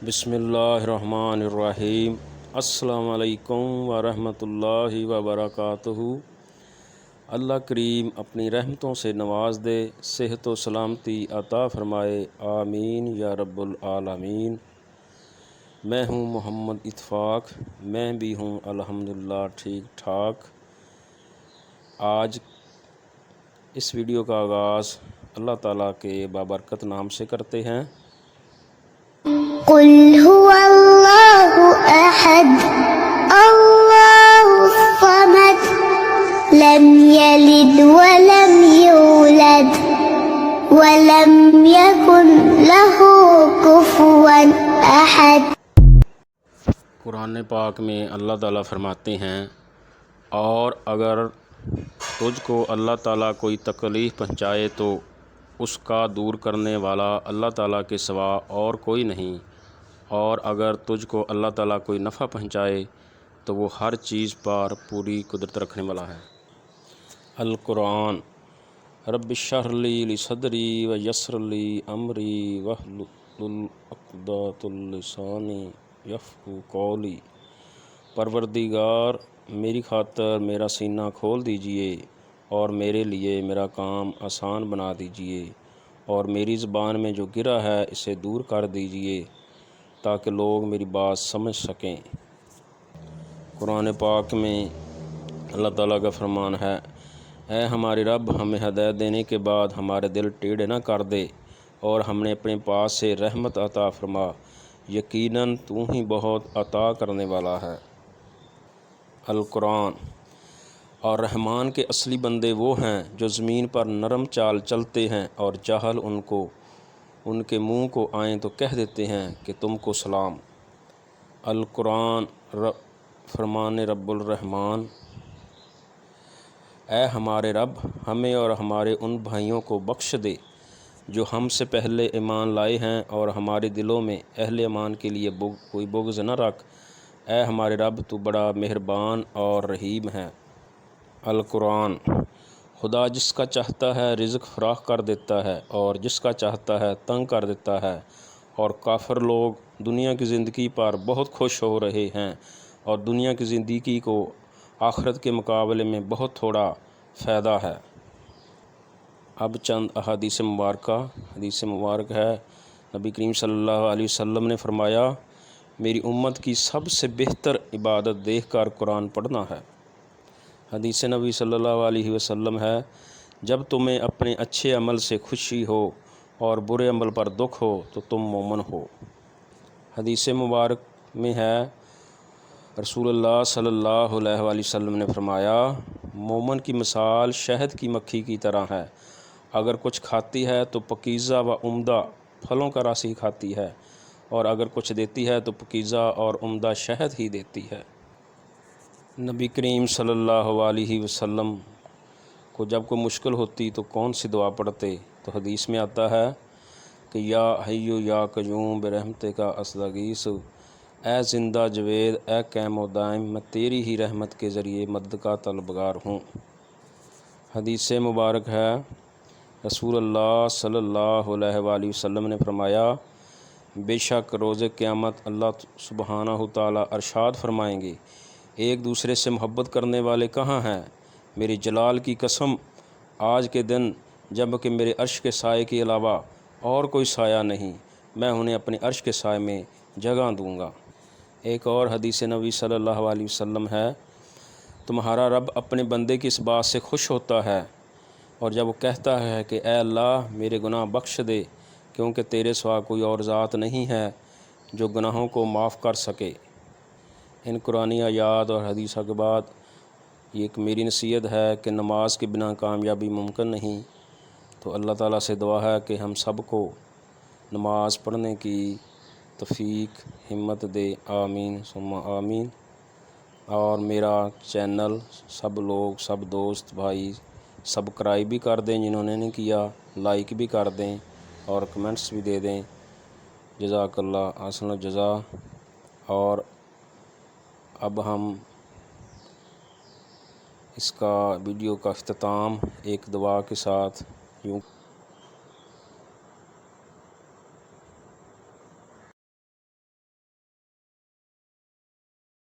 بسم اللہ الرحمن الرحیم۔ السلام علیکم ورحمۃ اللہ وبرکاتہ۔ اللہ کریم اپنی رحمتوں سے نواز دے، صحت و سلامتی عطا فرمائے، آمین یا رب العالمین۔ میں ہوں محمد اتفاق، میں بھی ہوں الحمدللہ ٹھیک ٹھاک۔ آج اس ویڈیو کا آغاز اللہ تعالیٰ کے بابرکت نام سے کرتے ہیں۔ قل هو الله أحد الله الصمد لم يلد ولم يولد ولم يكن له كفوا أحد۔ قرآن پاک میں اللہ تعالیٰ فرماتے ہیں، اور اگر تجھ کو اللہ تعالیٰ کوئی تکلیف پہنچائے تو اس کا دور کرنے والا اللہ تعالیٰ کے سوا اور کوئی نہیں، اور اگر تجھ کو اللہ تعالیٰ کوئی نفع پہنچائے تو وہ ہر چیز پر پوری قدرت رکھنے والا ہے۔ القرآن۔ رب اشرح لی صدری ویسر لی امری واحلل عقدۃ اللسان یفقہوا قولی۔ پروردگار، میری خاطر میرا سینہ کھول دیجئے اور میرے لیے میرا کام آسان بنا دیجئے، اور میری زبان میں جو گرا ہے اسے دور کر دیجئے تاکہ لوگ میری بات سمجھ سکیں۔ قرآن پاک میں اللہ تعالیٰ کا فرمان ہے، اے ہمارے رب، ہمیں ہدایت دینے کے بعد ہمارے دل ٹیڑھے نہ کر دے، اور ہم نے اپنے پاس سے رحمت عطا فرما، یقیناً تو ہی بہت عطا کرنے والا ہے۔ القرآن۔ اور رحمان کے اصلی بندے وہ ہیں جو زمین پر نرم چال چلتے ہیں، اور جاہل ان کے منہ کو آئیں تو کہہ دیتے ہیں کہ تم کو سلام۔ القرآن۔ فرمان رب الرحمان۔ اے ہمارے رب، ہمیں اور ہمارے ان بھائیوں کو بخش دے جو ہم سے پہلے ایمان لائے ہیں، اور ہمارے دلوں میں اہل ایمان کے لیے کوئی بغض نہ رکھ۔ اے ہمارے رب، تو بڑا مہربان اور رحیم ہے۔ القرآن۔ خدا جس کا چاہتا ہے رزق فراخ کر دیتا ہے، اور جس کا چاہتا ہے تنگ کر دیتا ہے، اور کافر لوگ دنیا کی زندگی پر بہت خوش ہو رہے ہیں، اور دنیا کی زندگی کو آخرت کے مقابلے میں بہت تھوڑا فائدہ ہے۔ اب چند احادیث مبارکہ۔ حدیث مبارک ہے، نبی کریم صلی اللہ علیہ وسلم نے فرمایا، میری امت کی سب سے بہتر عبادت دیکھ کر قرآن پڑھنا ہے۔ حدیث نبی صلی اللہ علیہ وسلم ہے، جب تمہیں اپنے اچھے عمل سے خوشی ہو اور برے عمل پر دکھ ہو تو تم مومن ہو۔ حدیث مبارک میں ہے، رسول اللہ صلی اللہ علیہ وآلہ وسلم نے فرمایا، مومن کی مثال شہد کی مکھی کی طرح ہے، اگر کچھ کھاتی ہے تو پاکیزہ و عمدہ پھلوں کا رس ہی کھاتی ہے، اور اگر کچھ دیتی ہے تو پاکیزہ اور عمدہ شہد ہی دیتی ہے۔ نبی کریم صلی اللہ علیہ وسلم کو جب کوئی مشکل ہوتی تو کون سی دعا پڑھتے؟ تو حدیث میں آتا ہے کہ یا حیّ یا قیوم برحمتک استغیث، اے زندہ جاوید، اے قائم و دائم، میں تیری ہی رحمت کے ذریعے مدد کا طلبگار ہوں۔ حدیث مبارک ہے، رسول اللہ صلی اللہ علیہ وآلہ وسلم نے فرمایا، بے شک روز قیامت اللہ سبحانہ تعالیٰ ارشاد فرمائیں گے، ایک دوسرے سے محبت کرنے والے کہاں ہیں؟ میری جلال کی قسم، آج کے دن جب کہ میرے عرش کے سائے کے علاوہ اور کوئی سایہ نہیں، میں انہیں اپنے عرش کے سائے میں جگہ دوں گا۔ ایک اور حدیث نبی صلی اللہ علیہ وسلم ہے، تمہارا رب اپنے بندے کی اس بات سے خوش ہوتا ہے، اور جب وہ کہتا ہے کہ اے اللہ میرے گناہ بخش دے، کیونکہ تیرے سوا کوئی اور ذات نہیں ہے جو گناہوں کو معاف کر سکے۔ ان قرآنی آیات اور حدیثوں کے بعد یہ ایک میری نصیحت ہے کہ نماز کے بنا کامیابی ممکن نہیں، تو اللہ تعالیٰ سے دعا ہے کہ ہم سب کو نماز پڑھنے کی توفیق ہمت دے، آمین ثم آمین۔ اور میرا چینل سب لوگ، سب دوست بھائی سبسکرائب بھی کر دیں، جنہوں نے نہیں کیا لائک بھی کر دیں، اور کمنٹس بھی دے دیں۔ جزاک اللہ احسن الجزا۔ اور اب ہم اس کا ویڈیو کا اختتام ایک دعا کے ساتھ یوں